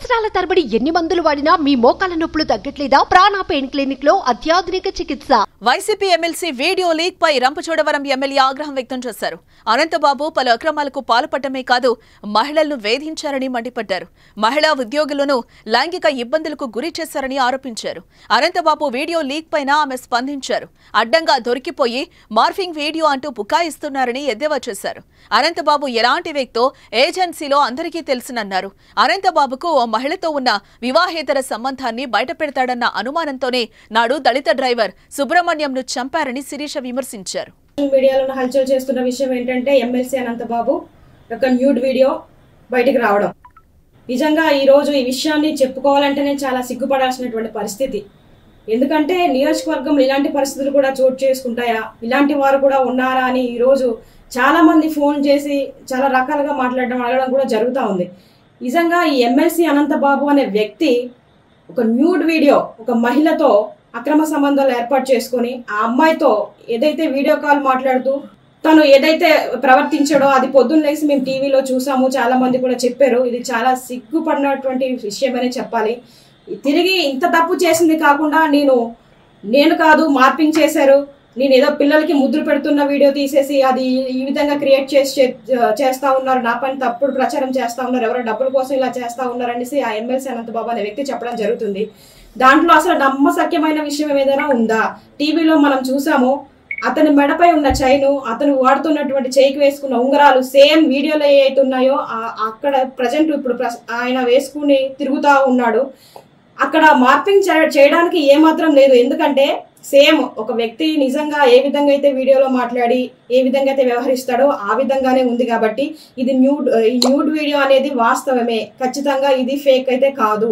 సంవత్సరాల తరబడి ఎన్ని మందులు వాడినా మీ మోకాల నొప్పులు తగ్గట్లేదా? ప్రాణ పెయిన్ క్లినిక్ లో అత్యాధునిక చికిత్స. వైసీపీ ఎమ్మెల్సీ వీడియో లీక్ పై రంపచోడవరం ఎమ్మెల్యే ఆగ్రహం వ్యక్తం చేశారు. అనంతబాబు పలు అక్రమాలకు పాల్పడటమే కాదు, మహిళలను వేధించారని మండిపడ్డారు. మహిళా ఉద్యోగులను లైంగిక ఇబ్బందులకు గురి చేశారని ఆరోపించారు. అనంతబాబు వీడియో లీక్ పైన ఆమె స్పందించారు. అడ్డంగా దొరికిపోయి మార్ఫింగ్ వీడియో అంటూ బుకాయిస్తున్నారని ఎద్దేవా చేశారు. అనంతబాబు ఎలాంటి వ్యక్తో ఏజెన్సీలో అందరికీ తెలుసునన్నారు. అనంతబాబుకు ఓ మహిళతో ఉన్న వివాహేతర సంబంధాన్ని బయటపెడతాడన్న అనుమానంతోనే నాడు దళిత డ్రైవర్ సుబ్రహ్మణ్యంను చంపారని శిరీష విమర్శించారు. మీడియాలో హల్చల్ చేస్తున్న విషయం ఏంటంటే ఎమ్మెల్సీ అనంతబాబు ఒక న్యూడ్ వీడియో బయటికి రావడం. నిజంగా ఈ రోజు ఈ విషయాన్ని చెప్పుకోవాలంటేనే చాలా సిగ్గుపడాల్సినటువంటి పరిస్థితి. ఎందుకంటే నియోజకవర్గంలో ఇలాంటి పరిస్థితులు కూడా చోటు చేసుకుంటాయా, ఇలాంటి వారు కూడా ఉన్నారా అని ఈరోజు చాలా మంది ఫోన్ చేసి చాలా రకాలుగా మాట్లాడడం అడగడం కూడా జరుగుతూ ఉంది. నిజంగా ఈ ఎమ్మెల్సీ అనంతబాబు అనే వ్యక్తి ఒక న్యూడ్ వీడియో ఒక మహిళతో అక్రమ సంబంధాలు ఏర్పాటు చేసుకొని ఆ అమ్మాయితో ఏదైతే వీడియో కాల్ మాట్లాడుతూ తను ఏదైతే ప్రవర్తించాడో అది పొద్దున్న లేసి మేము టీవీలో చూసాము, చాలా మంది కూడా చెప్పారు. ఇది చాలా సిగ్గుపడినటువంటి విషయమని చెప్పాలి. తిరిగి ఇంత తప్పు చేసింది కాకుండా నేను కాదు మార్పింగ్ చేశారు, నేను ఏదో పిల్లలకి ముద్దులు పెడుతున్న వీడియో తీసేసి అది ఈ విధంగా క్రియేట్ చేస్తా ఉన్నారు, నా పని తప్పుడు ప్రచారం చేస్తా ఉన్నారు, ఎవరో డబ్బుల కోసం ఇలా చేస్తా ఉన్నారు అనేసి ఆ ఎమ్మెల్సీ అనంతబాబు అనే వ్యక్తి చెప్పడం జరుగుతుంది. దాంట్లో అసలు నమ్మశక్యమైన విషయం ఏదైనా ఉందా? టీవీలో మనం చూసాము, అతని మెడపై ఉన్న చైను, అతను వాడుతున్నటువంటి చేయికి వేసుకున్న ఉంగరాలు సేమ్ వీడియోలో ఏవైతే ఉన్నాయో అక్కడ ప్రజెంట్ ఇప్పుడు ఆయన వేసుకుని తిరుగుతూ ఉన్నాడు. అక్కడ మార్పింగ్ చేయడానికి ఏమాత్రం లేదు. ఎందుకంటే సేమ్ ఒక వ్యక్తి నిజంగా ఏ విధంగా అయితే వీడియోలో మాట్లాడి ఏ విధంగా అయితే వ్యవహరిస్తాడో ఆ విధంగానే ఉంది. కాబట్టి ఇది న్యూడ్ వీడియో అనేది వాస్తవమే, ఖచ్చితంగా ఇది ఫేక్ అయితే కాదు.